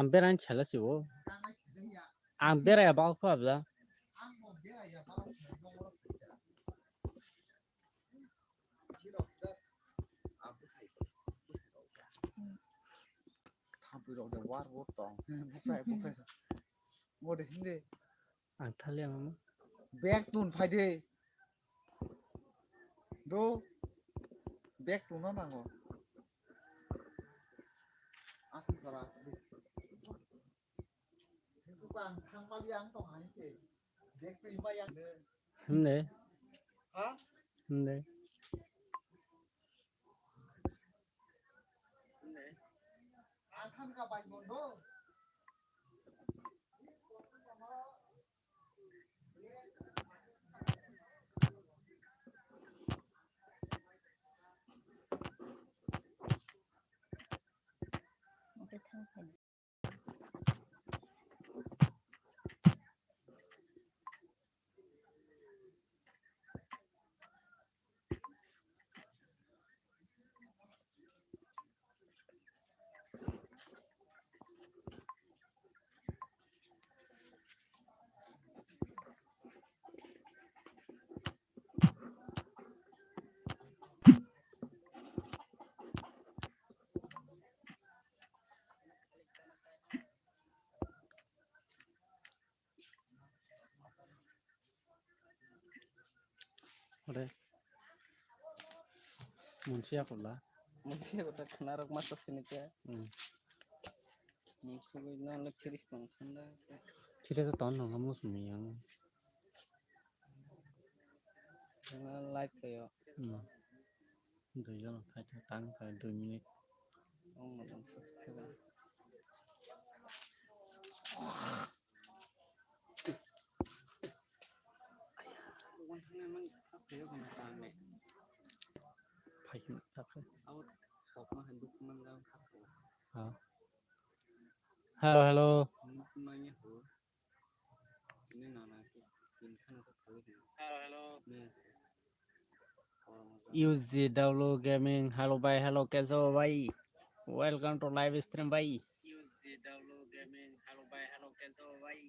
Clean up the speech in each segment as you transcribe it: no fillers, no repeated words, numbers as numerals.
आं बेरायनो सालासिबो आं बेराया बावखौ हाबला आं थालिया मामा बेग तुन फायदे दो बेग तुना नांगौ आसि करा tukang tangmal yang tong hanci dek prima yang de हमने ha हमने akan ka bai mondo अरे मुंशिया Cola Masih aku tak kena rok masa sini teh. Musuh itu nolak ciris tanda. चिरे से तौन होगा मुझमें yang Jangan like kayo. दो जन खाई टांग का 2 minute Oh macam subscribe. Bukan memang apa ya kena tane. Five minute तक Aku sok mah hidup mengang aku. हाँ hello hello Hidup nanya ho. Ini nana aku. Ini kan aku tahu ni. Hello hello Yes. UG W gaming hello भाई hello कैसे हो भाई welcome to live stream भाई UG W gaming hello भाई hello कैसे हो भाई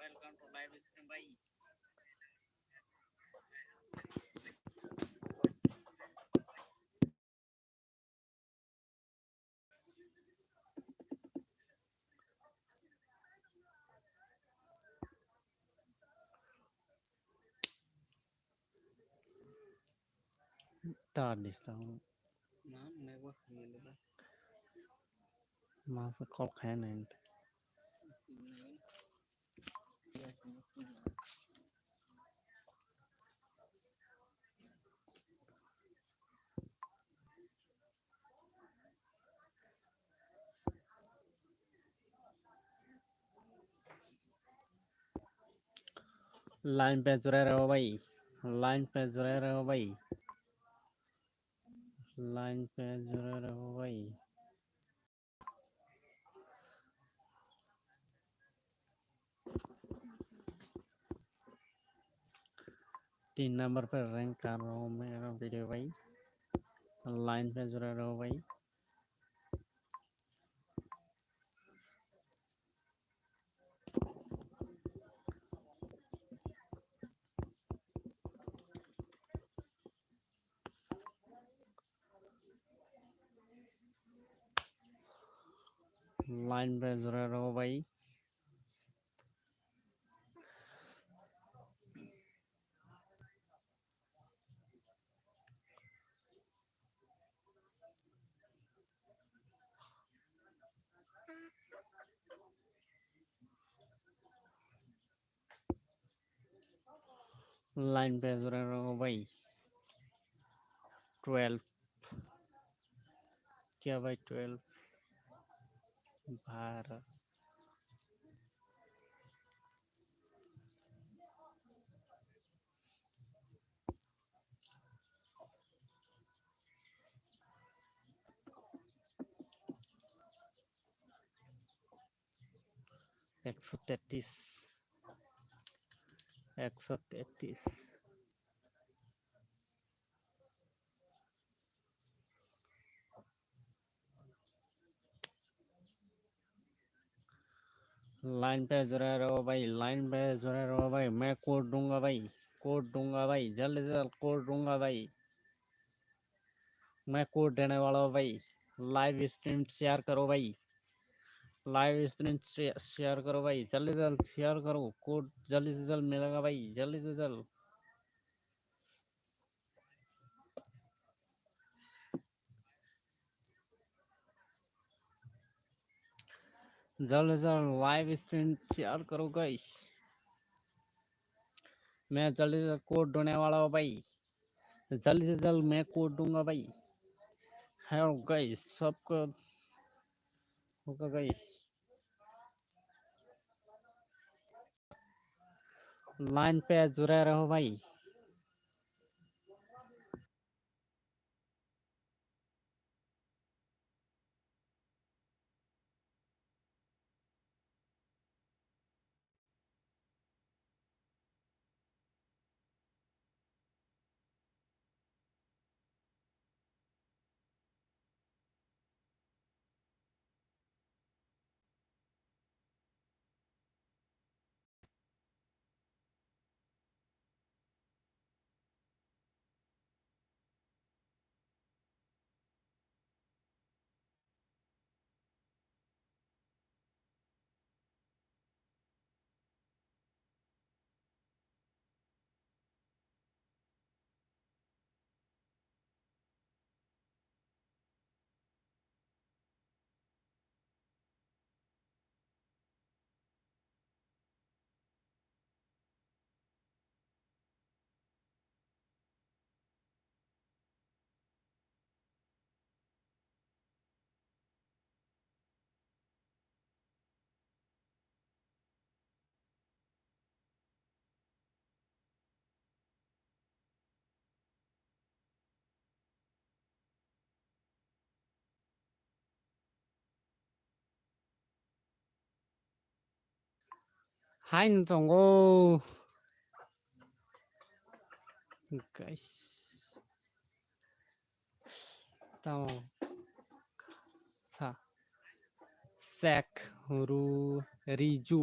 वेलकम टू लाइव स्ट्रीम भाई तार दिसता हूँ Nah, mewah ni lepas. मास कॉल खाया नहीं लाइन पे जुड़े रहो भाई लाइन पे जुड़े रहो भाई लाइन पे जुड़े रहो भाई 3 नंबर पर रैंक कर रहा हूँ मेरा वीडियो भाई लाइन पे जुड़े रहो भाई लाइन पे जुड़े रहो भाई लाइन पे जुड़े रहो भाई 12 क्या भाई 12 भारत एक सौ 33 लाइन पे जुड़े रहो भाई, लाइन पे जुड़े रहो भाई। मैं कोड दूंगा भाई, कोड दूंगा भाई, जल्दी से जल्द कोड दूंगा भाई। मैं कोड देने वाला हूँ भाई। लाइव स्ट्रीम शेयर करो भाई, लाइव स्ट्रीम शेयर करो भाई, जल्दी से जल्द शेयर करो। कोड जल्दी से जल्द मिलेगा भाई, जल्दी से जल्द। जल्दी से जल्द लाइव स्ट्रीम शेयर करो गाइस। मैं जल्दी से कोड देने वाला हूँ भाई, जल्दी से जल्द मैं कोड दूंगा भाई। हेलो गाइस, सबको होगा गाइस। लाइन पे जुड़े रहो भाई। Hai tunggu guys, tahu sa sek रू Riju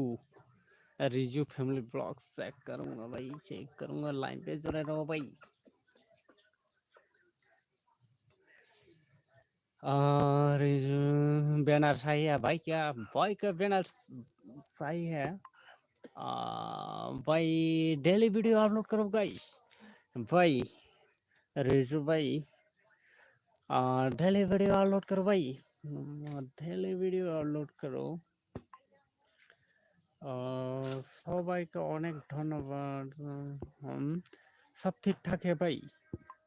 Riju family blog check करूंगा भाई, चेक करूंगा। लाइन पे जुड़े रहो भाई। रिजू बैनर सही है भाई, क्या भाई का बैनर सही है। भाई डेली वीडियो अपलोड करो गाइस भाई। रिजू भाई डेली वीडियो अपलोड करो भाई, डेली वीडियो अपलोड करो। সবাইকে অনেক ধন্যবাদ। सब ठीक ठाक है भाई,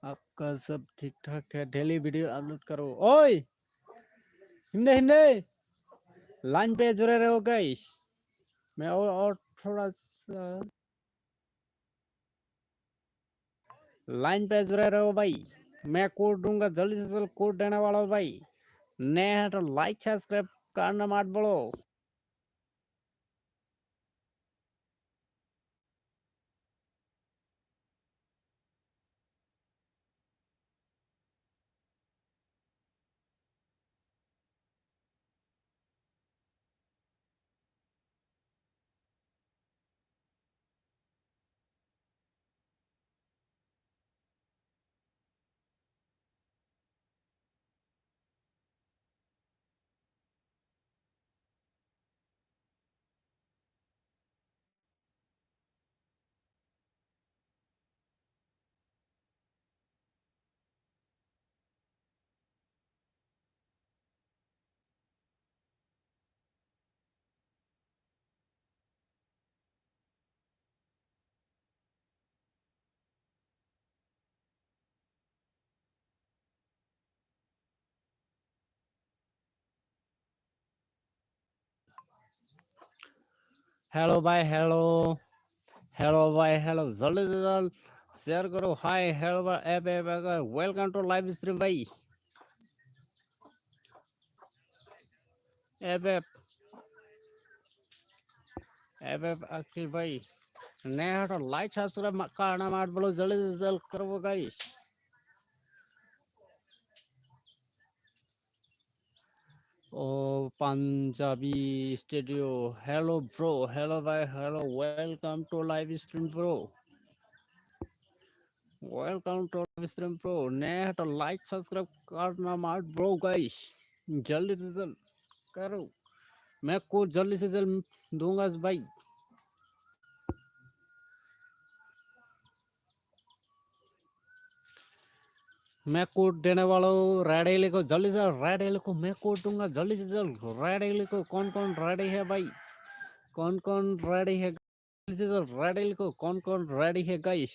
आपका सब ठीक ठाक है। डेली वीडियो अपलोड करो। ओए हिंदे हिंदे लाइन पे जुड़े रहो गाइस। मैं और थोड़ा सा लाइन पे जुड़े रहो भाई। मैं कोड दूंगा, जल्दी से जल्द कोड देने वाला हूँ भाई। नए हैं तो लाइक सब्सक्राइब करना मत बोलो। हेलो भाई, हेलो हेलो भाई, हेलो जल्दी से जल्द शेयर करो। हाय हेलो भाई, एप एप वेलकम टू लाइव स्ट्रीम भाई। एप एप एप एप अखिल भाई, नया तो लाइक सब्सक्राइब करना मत बोलो, जल्दी से जल्द करो guys. Oh, Punjabi Studio. Hello, bro. Hello, bye. Hello. Welcome to live stream, bro. Welcome to live stream, bro. Net like subscribe करना मत bro guys. जल्दी से जल्द करो. मैं कोड जल्दी से जल्द दूंगा भाई. मैं कोड देने वाला हूँ. रेडी लिखो जल्दी से. रेडी लिखो. मैं कोड दूंगा जल्दी से जल्द. रेडी लिखो. कौन कौन रेडी है भाई? कौन कौन रेडी है? जल्दी से जल्द रेडी लिखो. कौन कौन रेडी है गाइस?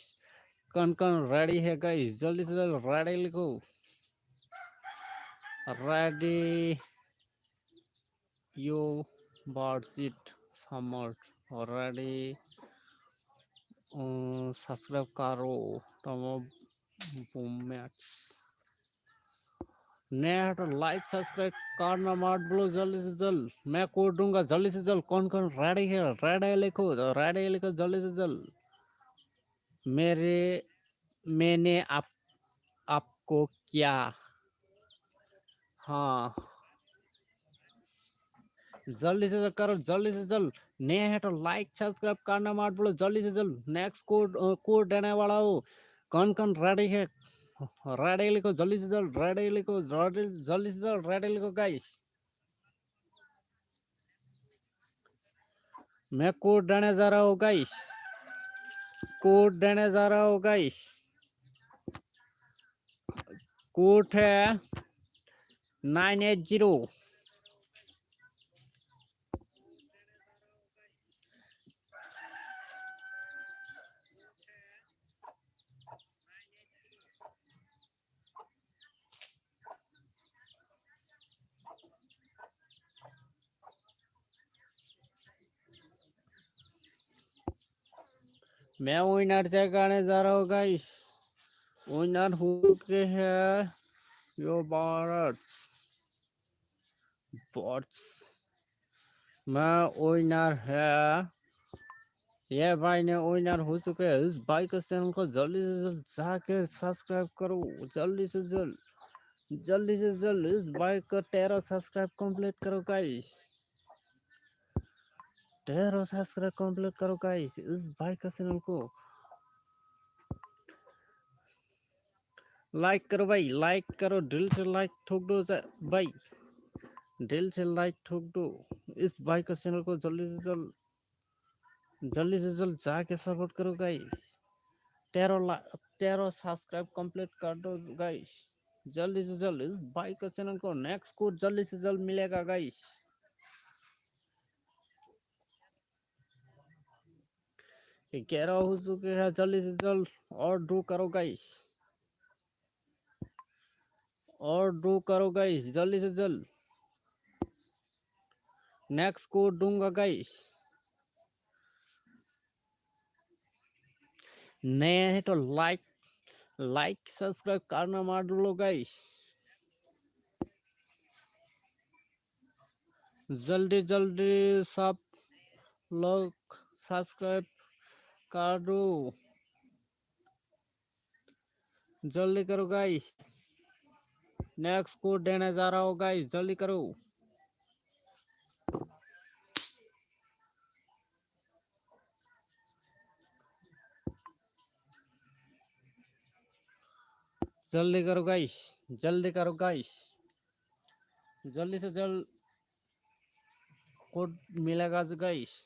कौन कौन रेडी है गाइस? जल्दी से जल्द रेडी लिखो. Ready you birds it summer. Ready subscribe करो तुम बूममेट्स. नेट लाइक सब्सक्राइब करना मत भूलो जल्दी से जल्द. मैं कोड दूंगा जल्दी से जल्द. कौन कौन रेडी है? रेडी लिखो. रेडी लिखो जल्दी से जल्द. मेरे मैंने आपको क्या? हाँ जल्दी से जल्द करो. जल्दी से जल्द. नया है तो लाइक सब्सक्राइब करना मत भूलो जल्दी से जल्द. नेक्स्ट कोड कोड देने वाला हो. कौन कौन रेडी है? रेडी लिखो जल्दी से जल्द. रेडी लिखो. जल्दी से जल्द रेडी लिखो गाइस. मैं कोड देने जा रहा हूँ गाइस. कोड देने जा रहा हूँ गाइस. कोड है 980. मैं विनर चेक करने जा रहा हूँ गाइस. विनर हो चुके हैं यो बर्ड्स. मैं विनर है. ये भाई ने विनर हो चुके हैं. इस भाई के चैनल को जल्दी से जल्द जाके सब्सक्राइब करो. जल्दी से जल्द. जल्दी से जल्द इस भाई को 13 सब्सक्राइब कंप्लीट करो गाइस. 13 सब्सक्राइब कंप्लीट करो गाइस. इस भाई के चैनल को लाइक करो भाई. लाइक करो. दिल से लाइक ठोक दो भाई. दिल से लाइक ठोक दो. इस भाई के चैनल को जल्दी से जल्द जाके सपोर्ट करो गाइस. 13 सब्सक्राइब कंप्लीट कर दो गाइस. जल्दी से जल्द इस भाई के चैनल को नेक्स्ट कोड जल्दी से जल्द मिलेगा गाइस. 11 हो चुके हैं. जल्दी से जल्द और डू करो गाइस. और डू करो गाइस जल्दी से जल्द. नेक्स्ट कोड दूंगा गाइस. नए हैं तो लाइक सब्सक्राइब करना मत भूलो गाइस. जल्दी जल्दी सब लोग सब्सक्राइब कर दो. जल्दी करो गाइस. नेक्स्ट कोड देने जा रहा हूँ गाइस. जल्दी करो. जल्दी करो गाइस. जल्दी करो गाइस. जल्दी से जल्द कोड मिलेगा गाइस.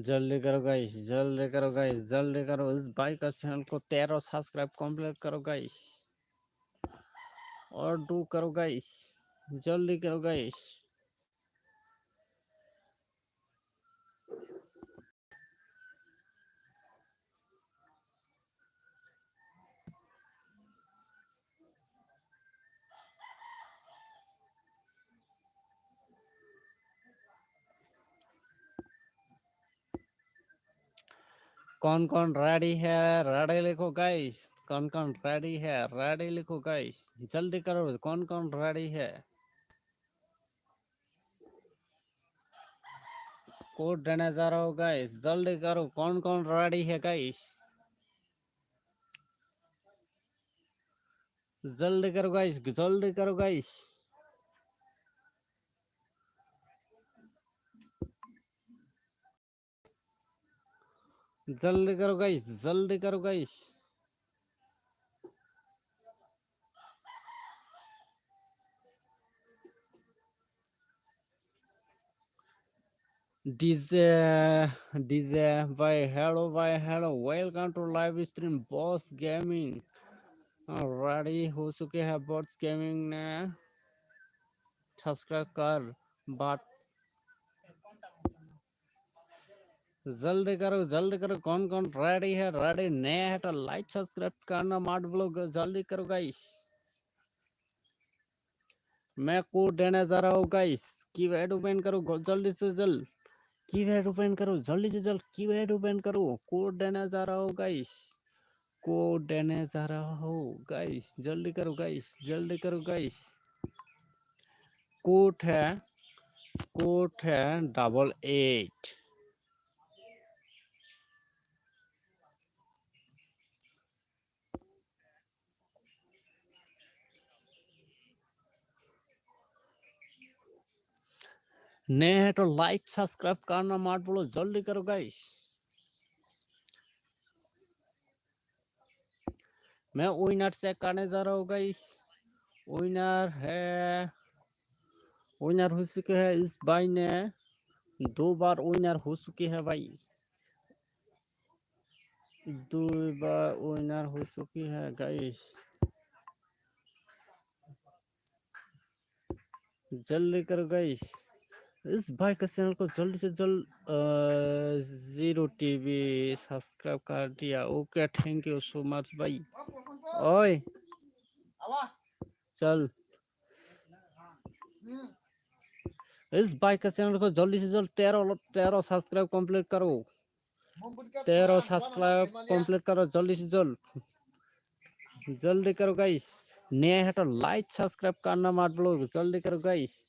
जल्दी करो गाइस. जल्दी करो गाइस. जल्दी करो. इस भाई का चैनल को 13 सब्सक्राइब कंप्लीट करो गाइस. और डू करो गाइस. जल्दी करो गाइस. कौन कौन रेडी है? रेडी लिखो गाइस. कौन कौन रेडी है? रेडी लिखो गाइस. जल्दी करो. कौन कौन रेडी है? कोड देने जा रहा हूँ गाइस, जल्दी करो। कौन कौन रेडी है गाइस? जल्दी करो गाइस, जल्दी करो गाइस। जल्दी करो गाइस, जल्दी करो गाइस। डीजे भाई, हेलो भाई, hello, welcome to live stream boss gaming. Ready हो चुके हैं बॉस गेमिंग ने, सब्सक्राइब कर बात। जल्दी करो, जल्दी करो। कौन कौन रेडी है? रेडी नया है तो लाइक सब्सक्राइब करना मत भूलो, जल्दी करो गाइस। मैं कोड देने जा रहा हूँ गाइस, कीपैड ओपन करो जल्दी से जल्द। कीपैड ओपन करो जल्दी से जल्द, कीपैड ओपन करो। कोड देने जा रहा हूँ गाइस, कोड देने जा रहा हूँ गाइस, जल्दी करो गाइस, जल्दी करो गाइस। कोड है 88। नए है तो लाइक सब्सक्राइब करना मत भूलो, जल्दी करो गाइस। मैं विनर चेक करने जा रहा हूँ गाइस। विनर है, विनर हो चुके हैं इस भाई ने, 2 बार विनर हो चुके हैं भाई, 2 बार विनर हो चुकी है गाइस। जल्दी करो गाइस, इस भाई का चैनल को जल्दी से जल्द जीरो टीवी सब्सक्राइब कर दिया। Okay, thank you so much भाई। ओए चल, इस भाई का चैनल को जल्दी से जल्द 13 सब्सक्राइब कंप्लीट करो, 13 सब्सक्राइब कंप्लीट करो जल्दी से जल्द, जल्दी करो गाइस। नया है तो लाइक सब्सक्राइब करना मत भूलो, जल्दी करो guys.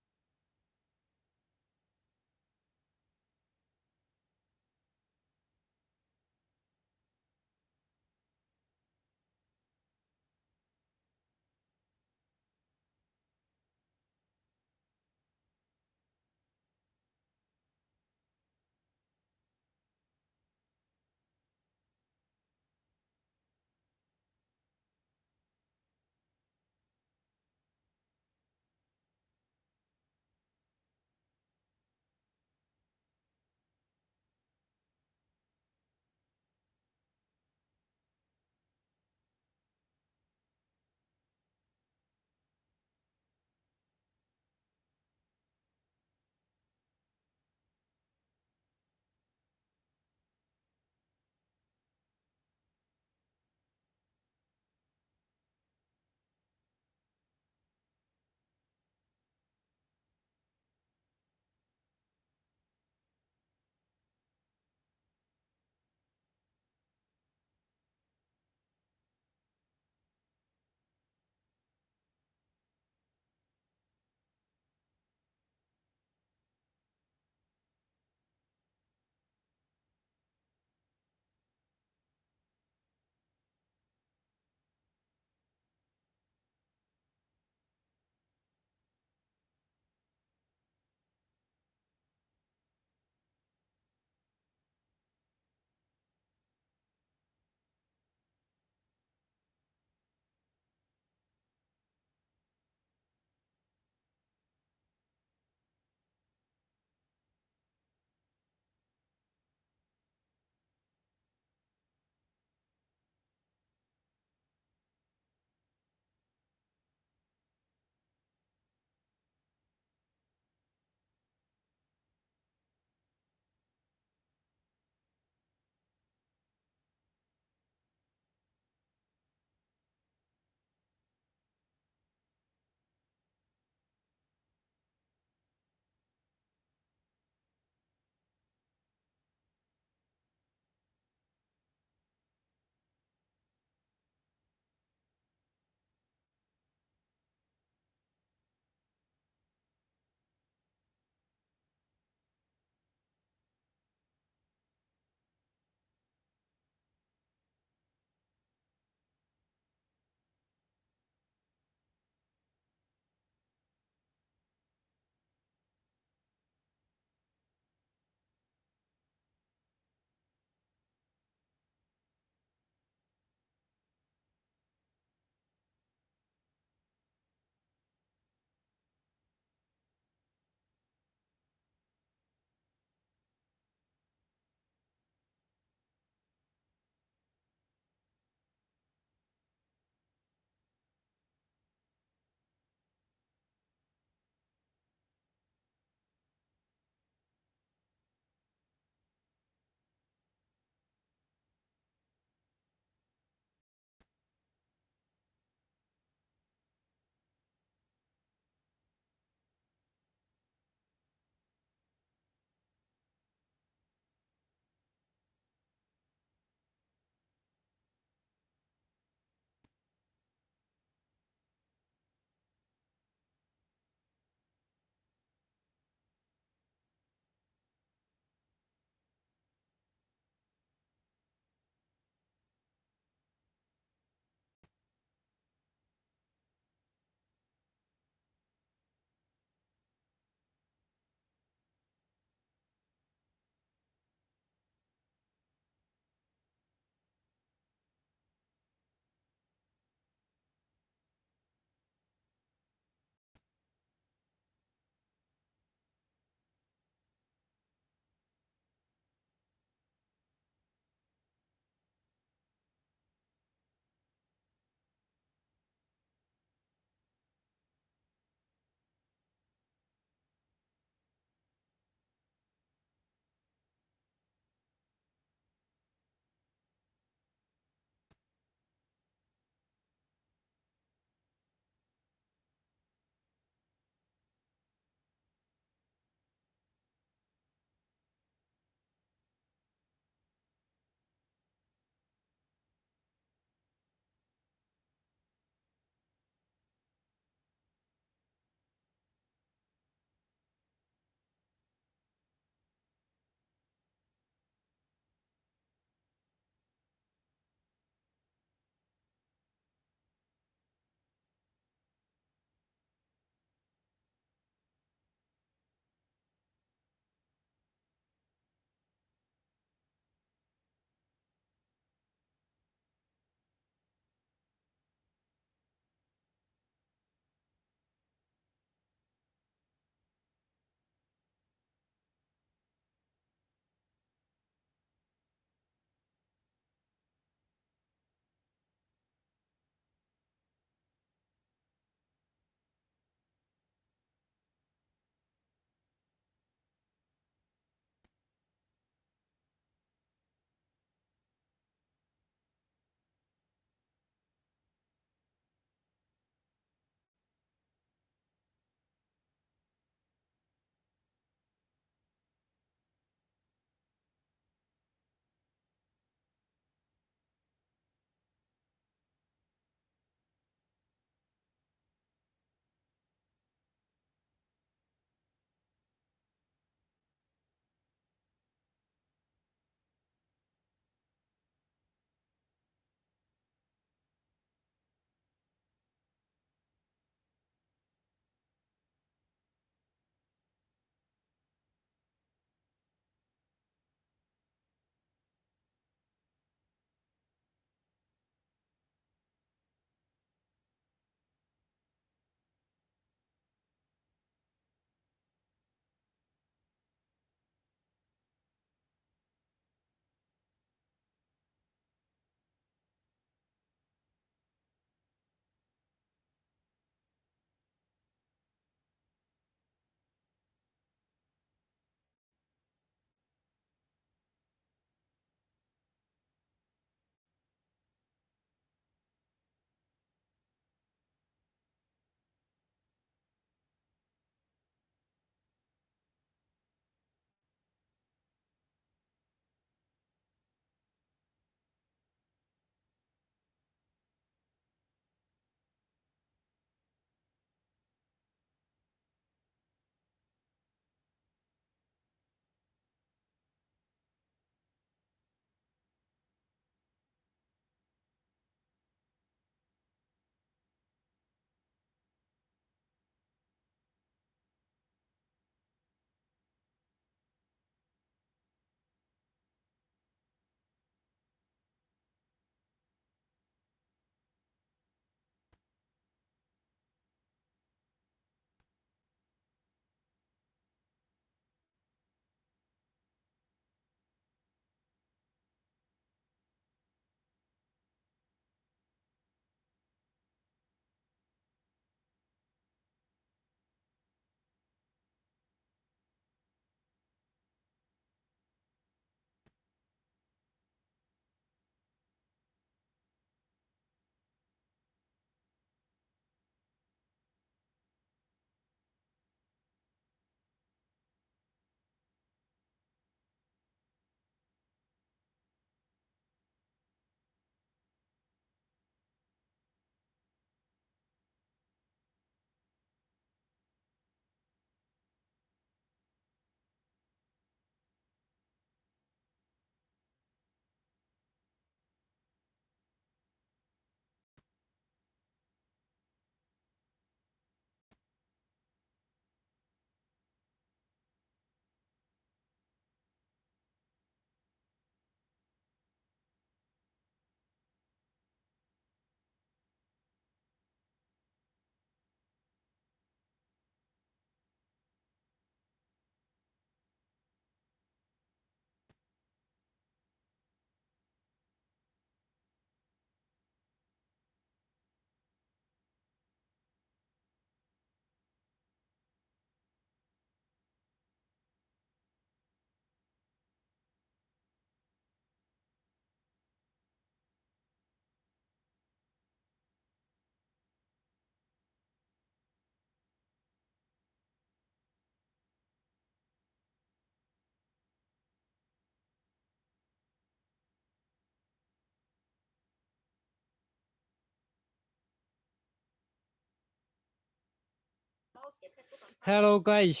Hello guys.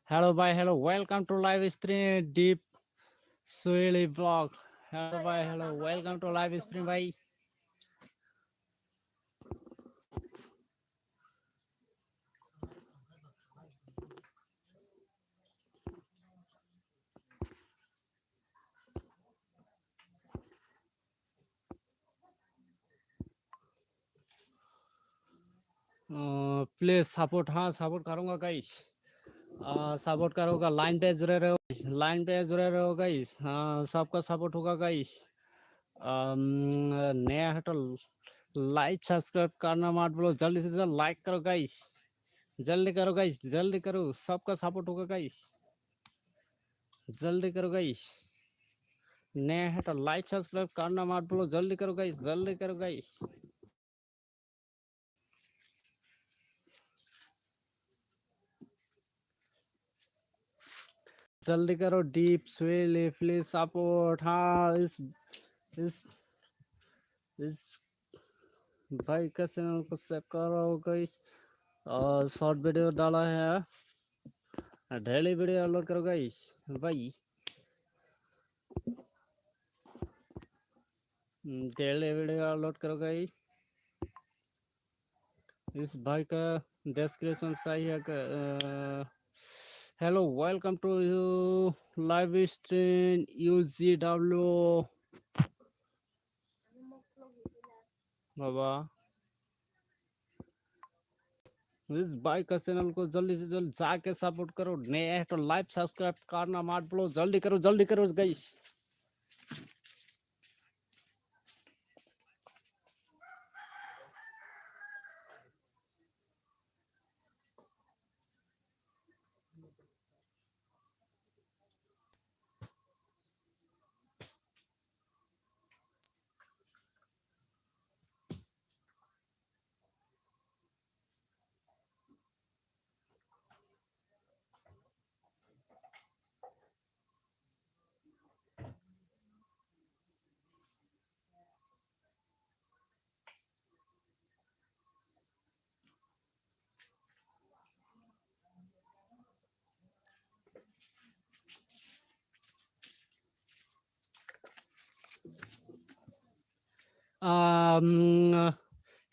Hello bye. Hello. Welcome to live stream deep Swahili vlog. Hello bye. Hello. Welcome to live stream bye. Please support, हाँ सपोर्ट करूँगा गाइस। सपोर्ट करोगा, लाइन पे जुड़े रहो, लाइन पे जुड़े रहो गाइस। हाँ सबका सपोर्ट होगा गाइस। नया है तो लाइक सब्सक्राइब करना मत बोलो, जल्दी से जल्दी लाइक करो गाइस, जल्दी करो गाइस, जल्दी करो, सबका सपोर्ट होगा गाइस, जल्दी करो गाइस। नया है तो लाइक सब्सक्राइब करना मत बोलो, जल्दी करो गाइस, जल्दी करो गाइस। जल्दी करो डीप स्वेली प्लीज सपोर्ट। हाँ इस इस भाई का चैनल को सब्सक्राइब करो गाइस। और शॉर्ट वीडियो डाला है, डेली वीडियो अपलोड करो गाइस भाई, डेली वीडियो अपलोड करो गाइस। इस भाई का डिस्क्रिप्शन सही है। Hello welcome to you live stream UGW बाबा। इस भाई का चैनल को जल्दी से जल्दी जाके सपोर्ट करो, नया है तो लाइव सब्सक्राइब करना मत भूलो, जल्दी करो guys.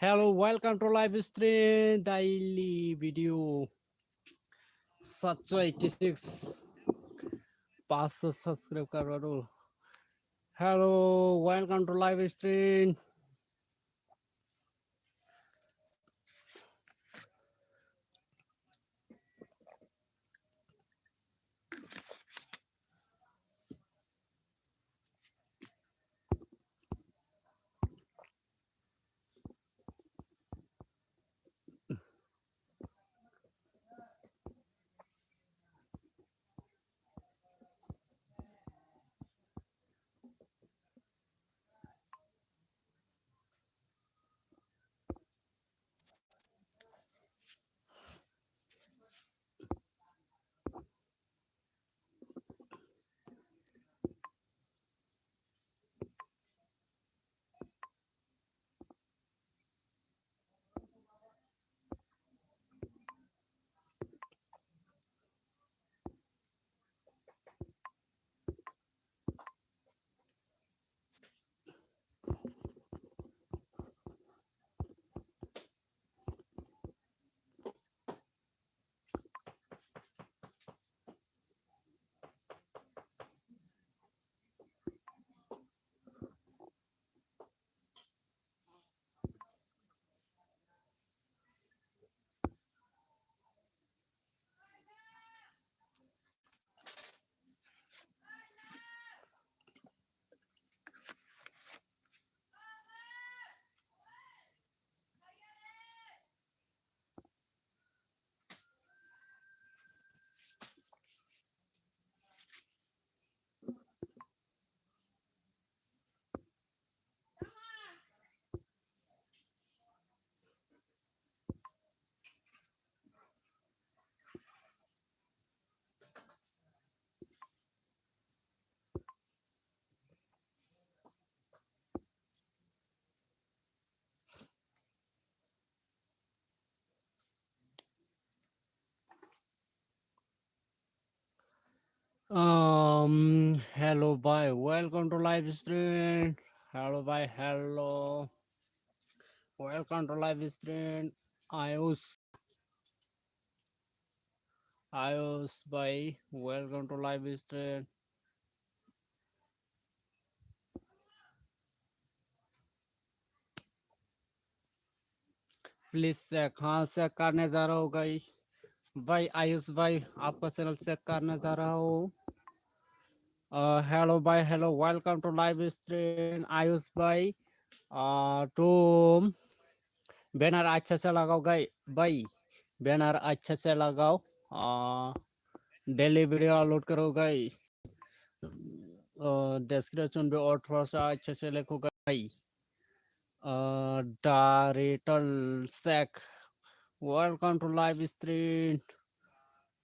Hello, welcome to live stream daily video 786 500 subscribe कर दो। Hello welcome to live stream. Hello, bye. Welcome to live stream. Hello, bye. Hello. Welcome to live stream. Ayush, Ayush, bye. Welcome to live stream. Please check, हाँ check करने जा रहा हूँ guys. भाई आयुष भाई आपका चैनल चेक करने जा रहा हूँ। हेलो भाई, hello, welcome to live stream Ayush भाई। तो बैनर अच्छा से लगाओ भाई, बैनर अच्छा से लगाओ। डेली वीडियो अपलोड करो गाइस। डिस्क्रिप्शन पे और थोड़ा सा अच्छे से लिखो भाई। डारिटल सेक, welcome to live stream.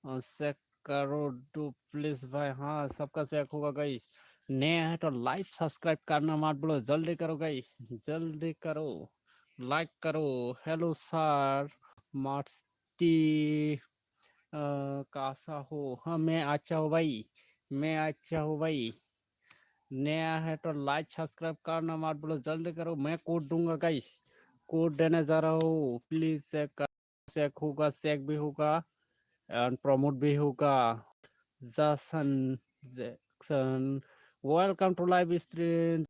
Check करो टू प्लीज भाई, हाँ सबका चेक होगा गाइस। नया है तो लाइक सब्सक्राइब करना मत भूलो, जल्दी करो गाइस, जल्दी करो, लाइक करो। हेलो सर मस्ती, कैसा हो? हाँ मैं अच्छा हूँ भाई, मैं अच्छा हूँ भाई। नया है तो लाइक सब्सक्राइब करना मत भूलो, जल्दी करो। मैं कोड दूंगा गाइस, कोड देने जा रहा हूँ। प्लीज चेक, चेक होगा, चेक भी होगा एंड प्रमोट भी होगा। Jason Jackson, welcome to live stream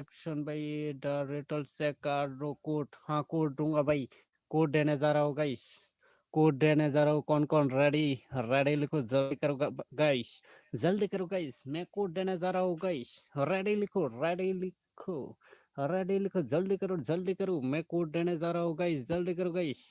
भाई। द रिटल चेक कर दो कोड, हाँ कोड दूंगा भाई, कोड देने जा रहा हूँ गाइस, कोड देने जा रहा हूँ। कौन कौन रेडी? रेडी लिखो, जल्दी करो गाइस, जल्दी करो गाइस, मैं कोड देने जा रहा हूँ गाइस। रेडी लिखो, रेडी लिखो, रेडी लिखो, जल्दी करो, जल्दी करो, मैं कोड देने जा रहा हूँ गाइस, जल्दी करो guys.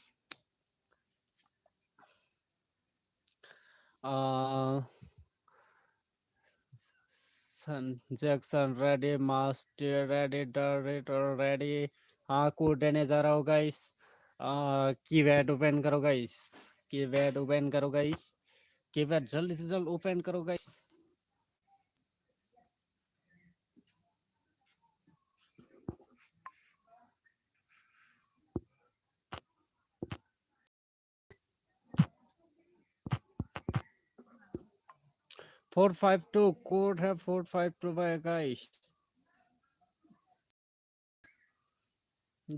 Jackson ready, master ready, director ready. हाँ कोड देने जा रहा हूँ गाइस। कीपैड ओपन करो गाइस, कीपैड ओपन करो गाइस, कीपैड जल्दी से जल्द ओपन करो guys. Four five two code है, 452 भाई गाइस,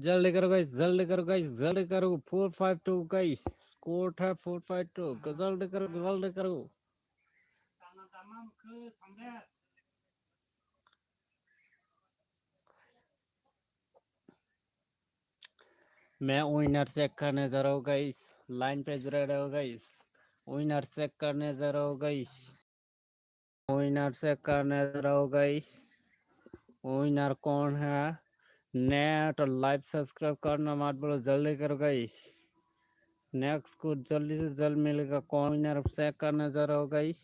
जल्दी करो गाइस, जल्दी करो गाइस, जल्दी करो। 452 गाइस, कोड है 452, जल्दी करो, जल्दी करो। मैं विनर चेक करने जा रहा हूँ गाइस, लाइन पे जुड़े रहो गाइस। विनर चेक करने जा रहा हूँ गाइस, विनर चेक करने जा रहा हूँ गाइस। विनर कौन है? नया तो लाइव सब्सक्राइब करना मत बोलो, जल्दी करो गाइस। नेक्स्ट को जल्दी से जल्द मिलेगा। कौन विनर चेक करने जा रहा हूँ गाइस,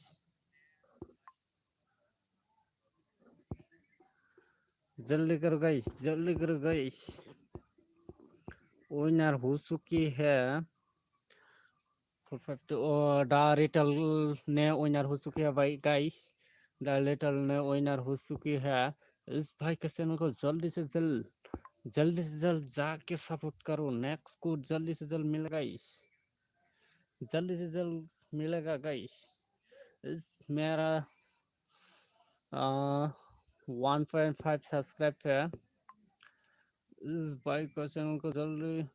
जल्दी करो गाइस, जल्दी करो गाइस। विनर हो चुकी है 452, द रिटल ने विनर हो चुकी है भाई गाइस, द लिटल ने विनर हो चुकी है। इस भाई के चैनल को जल्दी से जल्द, जल्दी से जल्द जाके सपोर्ट करो। नेक्स्ट को जल्दी से जल्द मिलेगा गाइस, जल्दी से जल्द मिलेगा गाइस। इस मेरा 1.5 सब्सक्राइब है। इस भाई का चैनल को जल्दी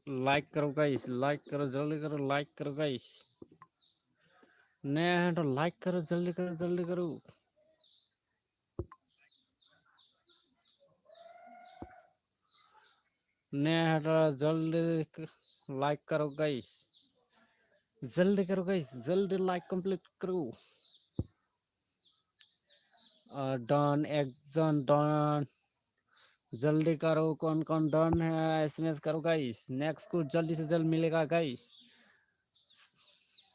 लाइक करो गाइस, लाइक करो, जल्दी करो, लाइक करो गाइस। नया है तो लाइक करो, जल्दी करो, जल्दी करो। नया है तो जल्दी लाइक करो गाइस, जल्दी करो गाइस, जल्दी लाइक कंप्लीट करो। डन, एक्जन डन, जल्दी करो। कौन कौन डन है एसएमएस करो गाइस। नेक्स्ट को जल्दी से जल्द मिलेगा गाइस।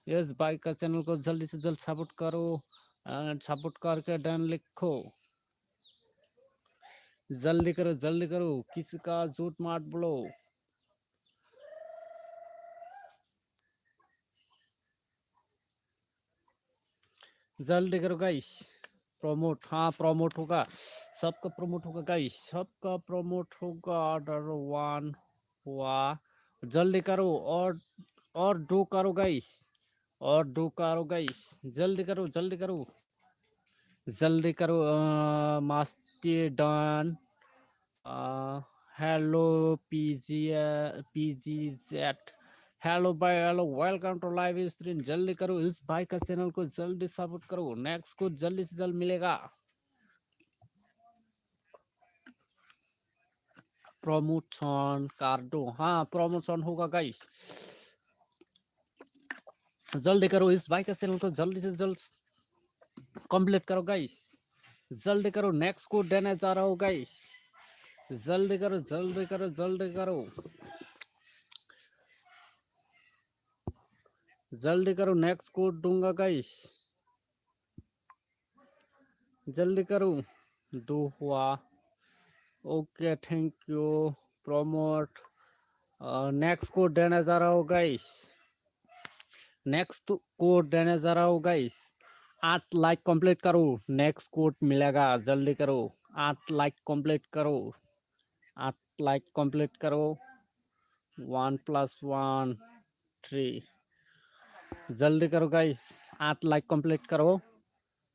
यस भाई का चैनल को जल्दी से जल्द सपोर्ट करो, सपोर्ट करके डन लिखो, जल्दी करो, जल्दी करो, किसी का झूठ मत बोलो। जल्दी करो गाइस, प्रमोट, हाँ प्रमोट होगा, सबका प्रमोट होगा गाइस, सबका प्रमोट होगा। ऑर्डर वन हुआ, जल्दी करो, और दो करो गाइस, और दो करो गाइस, जल्दी करो जल्दी करो जल्दी करो। Master done, hello PG, PGZ, hello भाई, hello, welcome to live stream. जल्दी करो, इस भाई का चैनल को जल्दी सपोर्ट करो, नेक्स्ट को जल्दी से जल्द मिलेगा। प्रमोशन कर दो, हाँ प्रमोशन होगा गाइस, जल्दी करो, इस भाई का चैनल को जल्दी से जल्द कंप्लीट करो गाइस, जल्दी करो, नेक्स्ट को देने जा रहा हूँ गाइस, जल्दी करो जल्दी करो जल्दी करो जल्दी करो, नेक्स्ट कोड दूंगा गाइस, जल्दी करो। दो हुआ, okay thank you, promote, next code देने जा रहा हूँ गाइस, नेक्स्ट कोड देने जा रहा हूँ गाइस, 8 लाइक कंप्लीट करो, नेक्स्ट कोड मिलेगा, जल्दी करो, 8 लाइक कंप्लीट करो, 8 लाइक कंप्लीट करो, 1 + 1 3, जल्दी करो गाइस, 8 लाइक कंप्लीट करो,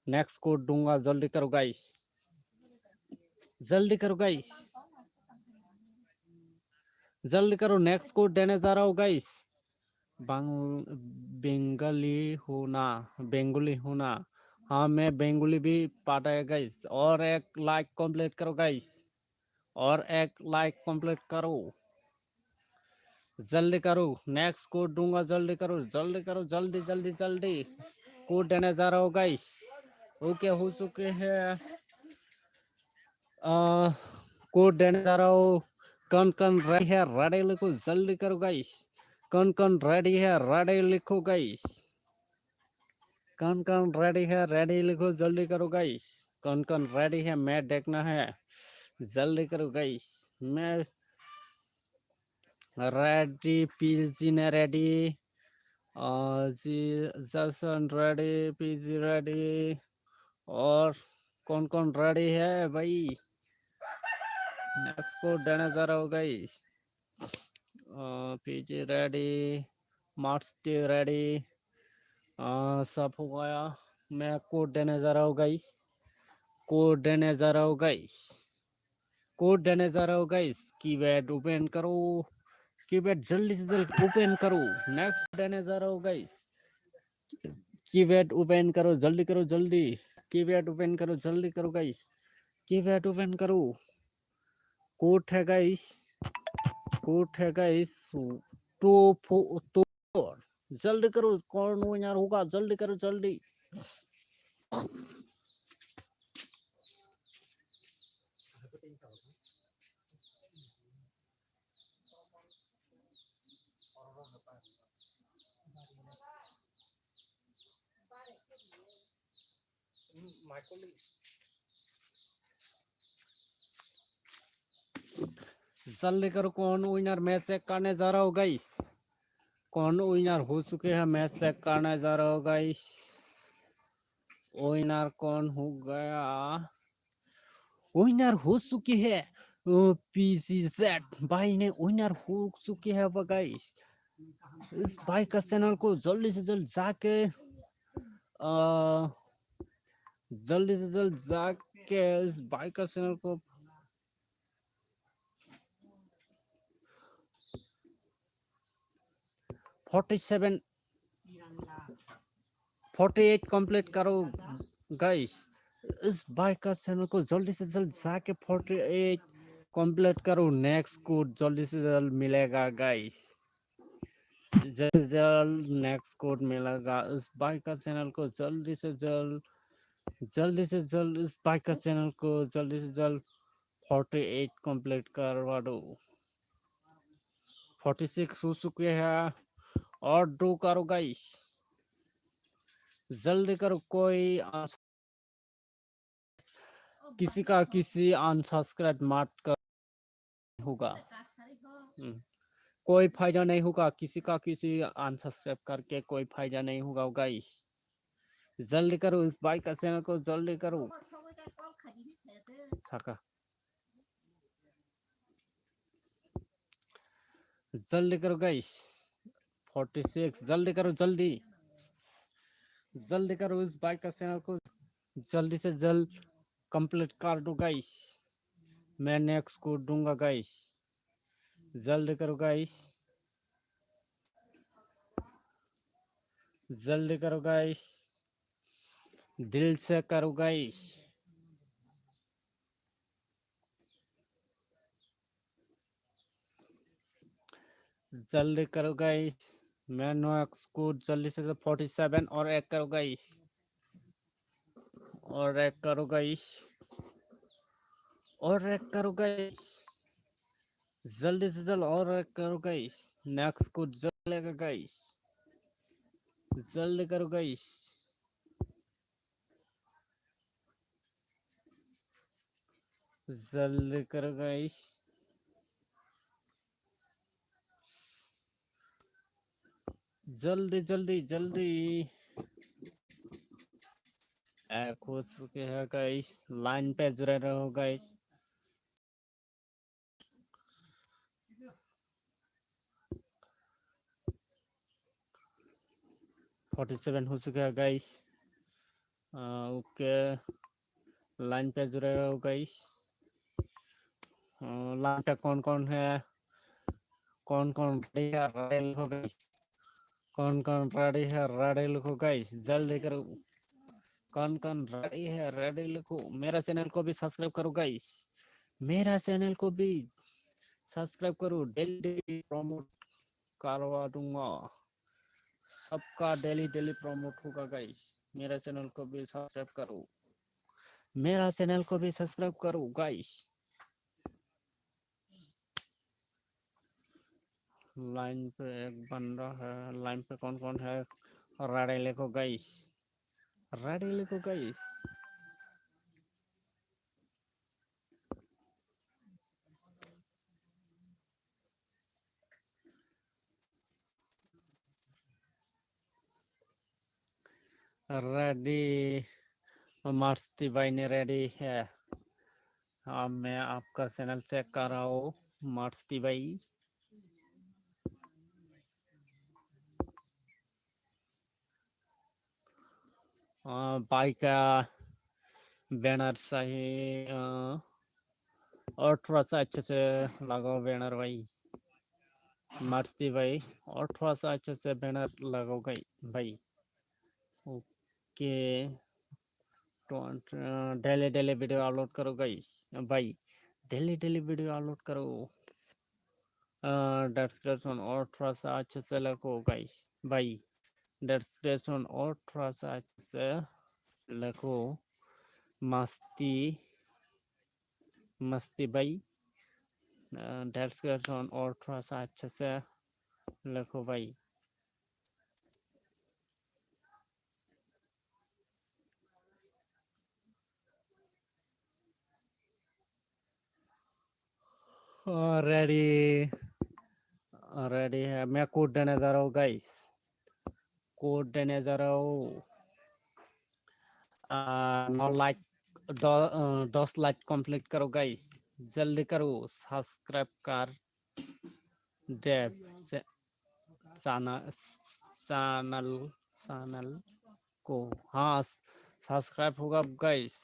नेक्स्ट कोड दूंगा, जल्दी करो गाइस, जल्दी करो गाइस, जल्दी करो, नेक्स्ट कोड देने जा रहा हूँ गाइस। बंगाली हूँ ना, बेंगोली हूँ ना, हाँ मैं बेंगोली भी पाता है गाइस, और एक लाइक कंप्लीट करो गाइस, और एक लाइक कंप्लीट करो, जल्दी करो, नेक्स्ट कोड दूंगा, जल्दी करो जल्दी करो, जल्दी जल्दी जल्दी कोड देने जा रहा हूँ गाइस। ओके हो चुके हैं, कोड देने जा रहा हूँ, कौन कौन रेडी है रेडी लिखो, जल्दी करो गाइस, कौन कौन रेडी है रेडी लिखो गाइस, कौन कौन रेडी है रेडी लिखो, जल्दी करो गाइस, कौन कौन रेडी है मैं देखना है, जल्दी करो गाइस, मैं रेडी, पीजी ने रेडी, जी जसन रेडी, पीजी रेडी, और कौन कौन रेडी है भाई, नेक्स्ट को देने जा रहा हूँ guys, PG ready, marks ready, सब हो गया, मैं कोड देने जा रहा हूँ गाइस, कोड देने जा रहा हूँ गाइस, कोड देने जा रहा हूँ गाइस, कीपैड ओपन करो, कीपैड जल्दी से जल्द ओपन करो, नेक्स्ट देने जा रहा हूँ गाइस, कीपैड ओपन करो, जल्दी करो जल्दी, कीपैड ओपन करो, जल्दी करो गाइस, कीपैड ओपन करो, कोड है गाइस, कोड है गाइस, तो जल्दी करो, कौन विनर होगा, जल्दी करो जल्दी, जल्दी करो, कौन विनर मैच चेक करने जा रहा हूँ गाइस, कौन विनर हो चुके हैं, मैच चेक करने जा रहा हूँ गाइस, विनर कौन हो गया, विनर हो चुकी है पीसीजेड भाई ने विनर हो चुकी है गाइस, इस भाई का चैनल को जल्दी से जल्द जाके जल्दी से जल्द जाके इस भाई का चैनल को 47 48 कंप्लीट करो गाइस, इस भाई का चैनल को जल्दी से जल्द जाके 48 कंप्लीट करो, नेक्स्ट कोड जल्दी से जल्द मिलेगा गाइस, जल्द से जल्द नेक्स्ट कोड मिलेगा, इस भाई का चैनल को जल्दी से जल्द, जल्दी से जल्द इस भाई का चैनल को जल्दी से जल्द 48 कंप्लीट करवा दो, 46 हो चुके हैं, और दो करो गाइस, जल्दी करो, कोई किसी का किसी अनसब्सक्राइब मत कर होगा, कोई फायदा नहीं होगा, किसी का किसी अनसब्सक्राइब करके कोई फायदा नहीं होगा गाइस, जल्दी करो इस भाई का चैनल को जल्दी करो साका जल्दी करो गाइस 46 जल्दी करो जल्दी करो इस भाई का चैनल को जल्दी से जल्द कंप्लीट कर दो गाइस मैं नेक्स्ट को दूंगा गाइस जल्दी करो गाइस जल्दी करो गाइस दिल से करो गाइस जल्दी करो गाइस मैं नेक्स्ट को जल्दी से 47 और एक करो गाइस और एक करो गाइस और एक करो गाइस जल्दी से जल्द और एक करो गाइस नेक्स्ट को जल्दी गाइस जल्दी करो गाइस जल्दी करो गाइस जल्दी जल्दी जल्दी हो चुके हैं गाइस लाइन पे जुड़े रहो गाइस फोर्टी 47 हो चुका है गाइस ओके लाइन पे जुड़े रहो गाइस लाइन पे कौन कौन है कौन कौन रेडी लिखो गाइस कौन कौन रेडी है रेडी लिखो गाइस जल्दी करो कौन कौन रेडी है रेडी लिखो मेरा चैनल को भी सब्सक्राइब करो गाइस मेरा चैनल को भी सब्सक्राइब करो डेली प्रमोट करवा दूंगा सबका डेली प्रमोट होगा गाइस मेरा चैनल को भी सब्सक्राइब करो मेरा चैनल को भी सब्सक्राइब करो गाइस लाइन पे एक बंदा है लाइन पे कौन कौन है रेडी लिखो गाइस रेडी लिखो गाइस रेडी मस्ती भाई ने रेडी है अब मैं आपका चैनल चेक कर रहा हूँ मस्ती भाई भाई का बैनर सही और थोड़ा सा अच्छे से लगाओ बैनर भाई मस्ती भाई और थोड़ा सा अच्छे से बैनर लगाओ भाई ओके तो डेली वीडियो अपलोड करो गाइस भाई डेली वीडियो अपलोड करो डिस्क्रिप्शन और थोड़ा सा अच्छे से लिखो गाइस भाई डिस्क्रिप्शन और थोड़ा सा अच्छे से लिखो मस्ती मस्ती भाई डिस्क्रिप्शन और थोड़ा सा अच्छे से लिखो भाई रेडी रेडी है मैं कोड देने जा रहा हूँ गाइस कोड देने जा रहा हूँ 9 लाइक 10 लाइक कंप्लीट करो गाइस जल्दी करो सब्सक्राइब कर दे चैनल चैनल को हाँ सब्सक्राइब होगा गाइस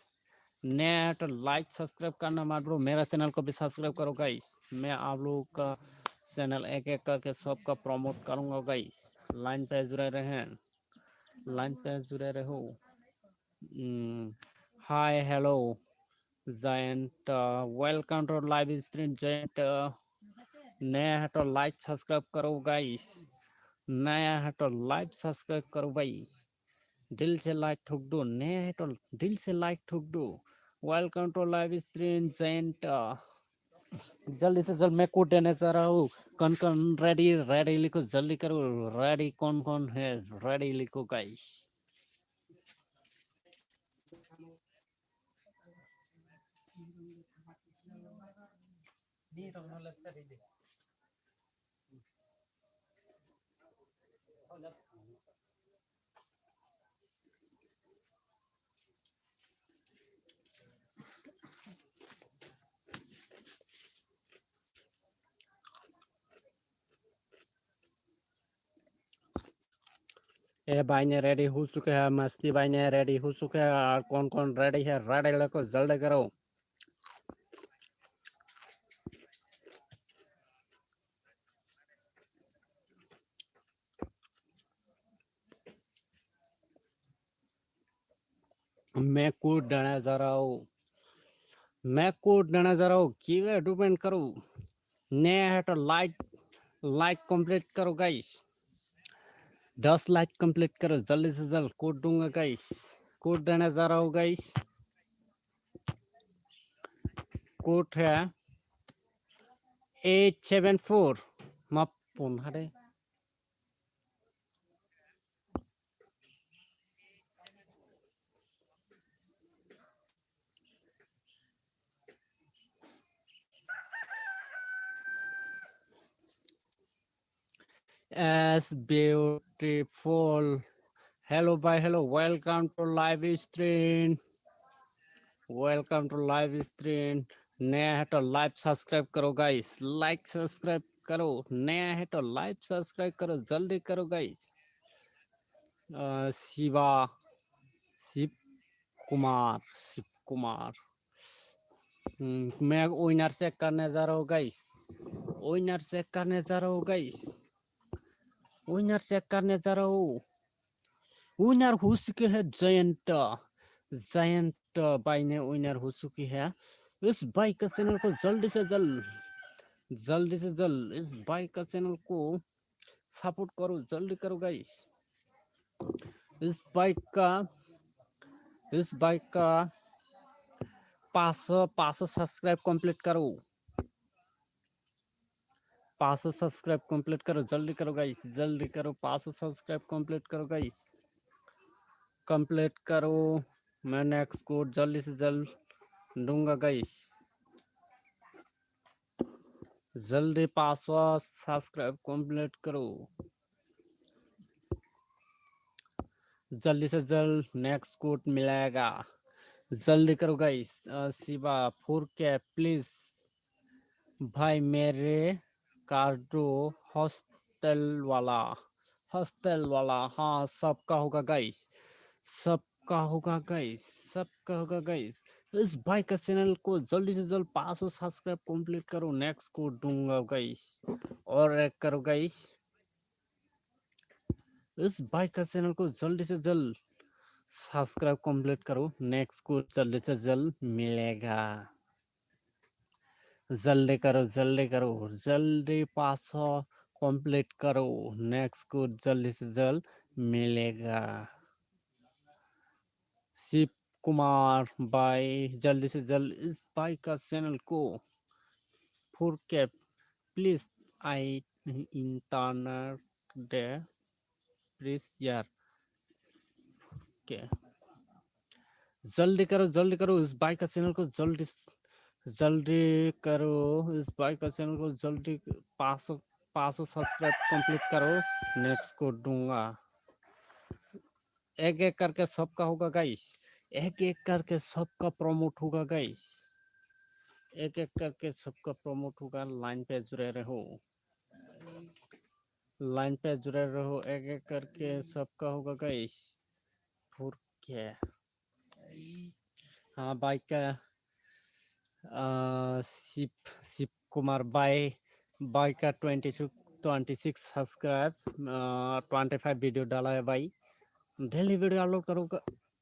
नेट लाइक सब्सक्राइब करना मत भूलो मेरा चैनल को भी सब्सक्राइब करो गाइस मैं आप लोगों का चैनल एक एक करके सबका प्रमोट करूंगा गाइस लाइन पे जुड़े रहे लाइन पे जुड़े रहो hi hello giant welcome to live stream giant नया है तो लाइक सब्सक्राइब करो गाइस नया है तो लाइक सब्सक्राइब करो भाई दिल से लाइक ठोक दो नया है तो दिल से लाइक ठोक दो welcome to live stream giant जल्दी से जल्द मैं कोड देने जा रहा हूँ कौन कौन रेडी लिखो जल्दी करो रेडी कौन कौन है रेडी लिखो गाइस ए भाई ने रेडी हो चुके हैं, मस्ती भाई ने रेडी हो चुके हैं। और कौन कौन रेडी है, रेडी लको जल्दी करो। मैं कूद डालने जा रहा हूँ, मैं कूद डालने जा रहा हूँ। कीवे डिपेंड करो, नया है तो लाइक लाइक कंप्लीट करो गाइस। 10 लाइक कंप्लीट करो जल्दी से जल्द, कोड दूंगा गाइस। कोड देने जा रहा हूँ गाइस। कोड है 874 मापुन हरे। As beautiful. Hello bye, hello, welcome to live stream, welcome to live stream। नया है तो लाइव सब्सक्राइब करो गाइस, लाइक सब्सक्राइब करो। नया है तो लाइव सब्सक्राइब करो, जल्दी करो गाइस। शिवा, शिव कुमार, शिव कुमार। मैं विनर चेक करने जा रहा हूँ गाइस, विनर चेक करने जा रहा हूँ गाइस, विनर चेक करने जा रहा हूँ। विनर हो चुके हैं जयंत, जयंत भाई ने विनर हो चुकी है। इस भाई का चैनल को जल्दी से जल्द, जल्दी से जल्द इस भाई का चैनल को सपोर्ट करो, जल्दी करो गाइस। इस बाइक का, इस बाइक का 500 सब्सक्राइब कंप्लीट करो, 500 सब्सक्राइब कंप्लीट करो, जल्दी करो गाइस, जल्दी करो। 500 सब्सक्राइब कंप्लीट करो गाइस, कंप्लीट करो। मैं नेक्स्ट कोड जल्दी से जल्द दूंगा गाइस, जल्दी 500 सब्सक्राइब कंप्लीट करो, जल्दी से जल्द नेक्स्ट कोड मिलेगा, जल्दी करो गाइस। शिवा 4K प्लीज भाई मेरे कार्डो हॉस्टल वाला, हॉस्टल वाला। हाँ सबका होगा गाइस, सबका होगा गाइस, सबका होगा गाइस। इस भाई का चैनल को जल्दी से जल्द 500 सब्सक्राइब कंप्लीट करो, नेक्स्ट कोड दूंगा गाइस। और एक करो गाइस, इस भाई का चैनल को जल्दी से जल्द सब्सक्राइब कंप्लीट करो, नेक्स्ट कोड जल्दी से जल्द मिलेगा। जल्दी करो, जल्दी करो, जल्दी 500 कंप्लीट करो, नेक्स्ट कोड जल्दी से जल्द मिलेगा। शिव कुमार भाई जल्दी से जल्द इस भाई का चैनल को 4K please I internet day please यार के। जल्दी करो, जल्दी करो, इस भाई का चैनल को जल्दी जल्दी करो, इस भाई का चैनल को जल्दी 500 सब्सक्राइब कंप्लीट करो, नेक्स्ट को दूंगा। एक एक करके सबका होगा गाइस, एक एक करके सबका प्रमोट होगा गाइस, एक एक करके सबका प्रमोट होगा। लाइन पे जुड़े रहो, लाइन पे जुड़े रहो, एक एक करके सबका होगा गाइस। क्या हाँ बाइक का शिव, शिव कुमार बाई, बाई का 26 सब्सक्राइब, 25 वीडियो डाला है भाई, डेली वीडियो अपलोड करो।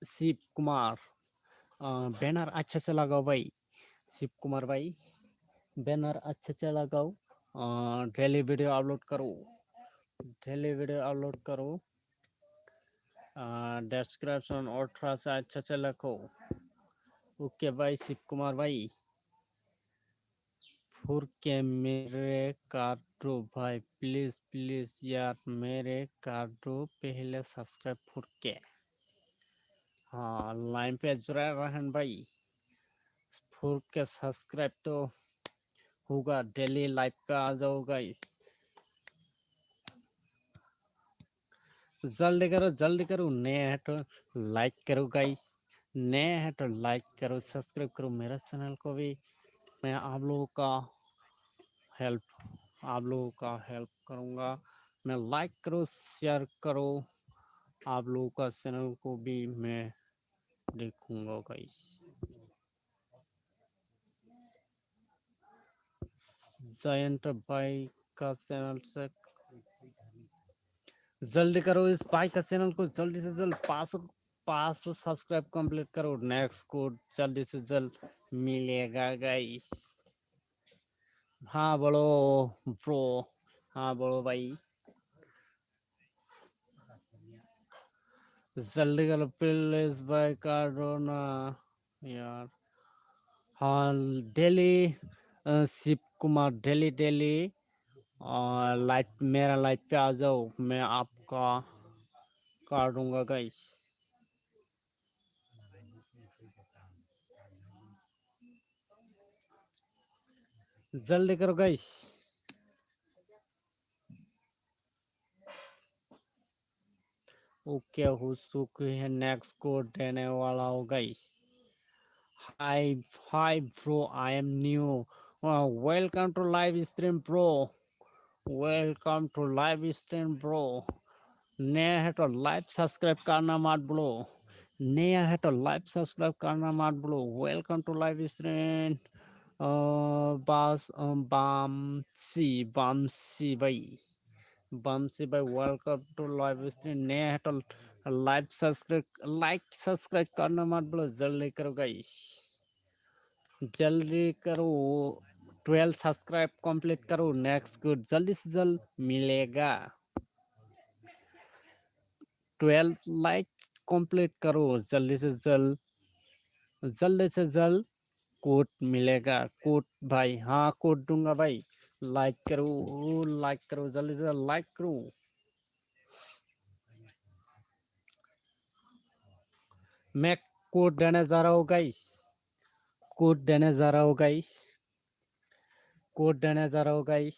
शिव कुमार बैनर अच्छा से लगाओ भाई, शिव कुमार भाई बैनर अच्छा से लगाओ, डेली वीडियो अपलोड करो, डेली वीडियो अपलोड करो, डिस्क्रिप्शन और थोड़ा सा अच्छा से लिखो। ओके भाई शिव कुमार भाई 4K मेरे कर दो भाई, प्लीज प्लीज यार मेरे कर दो पहले सब्सक्राइब 4K। हाँ लाइन पे जुड़ा रहन भाई, 4K सब्सक्राइब तो होगा, डेली लाइव पे आ जाओ गाइस। जल्दी करो, जल्दी करो, नए है तो लाइक करो गाइस, नए है तो लाइक करो, सब्सक्राइब करो मेरा चैनल को भी। मैं आप लोगों का हेल्प, आप लोगों का हेल्प करूँगा। मैं लाइक करो, शेयर करो, आप लोगों का चैनल को भी मैं देखूंगा गाइस। जयंत भाई का चैनल से जल्दी करो, इस भाई का चैनल को जल्दी से जल्द 500 सब्सक्राइब कंप्लीट करो। नेक्स्ट कोड जल्दी से जल्द मिलेगा गाइस। हाँ बोलो ब्रो, हाँ बोलो भाई, जल्दी करो प्लीज भाई कर दो ना यार। हाँ daily Shiv Kumar daily daily live, मेरा लाइव पे आ जाओ, मैं आपका कर दूंगा गाइस। जल्दी करो गाइस। ओके हो चुके हैं, नेक्स्ट कोड देने वाला हो guys. Hi hi bro, I am new, welcome to live stream bro, welcome to live stream bro. नया है तो लाइव सब्सक्राइब करना मत भूलो, नया है तो लाइव सब्सक्राइब करना मत भूलो। वेलकम टू लाइव स्ट्रीम बस बामसी भाई, बमसी भाई वेलकम टू लाइव स्ट्रीम। नया है तो लाइक सब्सक्राइब करना मत भूलो, जल्दी करो गाइस, जल्दी करो। 12 सब्सक्राइब कंप्लीट करो, नेक्स्ट गुड जल्दी से जल्द मिलेगा। 12 लाइक कंप्लीट करो जल्दी से जल्द, जल्दी से जल्द कोड मिलेगा। कोड भाई, हाँ कोड दूंगा भाई। लाइक करो, लाइक करो जल्दी से लाइक करो। मैं कोड देने जा रहा हूँ गाइस, कोड देने जा रहा हूँ गाइस, कोड देने जा रहा हूँ गाइस।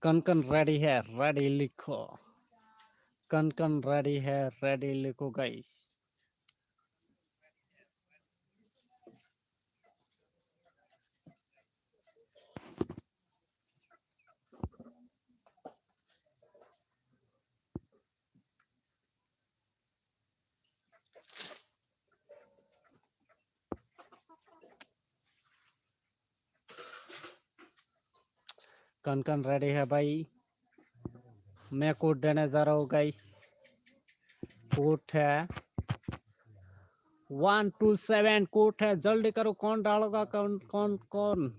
कन कन रेडी है, रेडी लिखो, कन कन रेडी है, रेडी लिखो गाइस। कन कन रेडी है भाई, मैं कोड देने जा रहा हूँ गाइस। कोड है 127, कोड है, जल्दी करो। कौन डालोगा, कौन कौन कौन?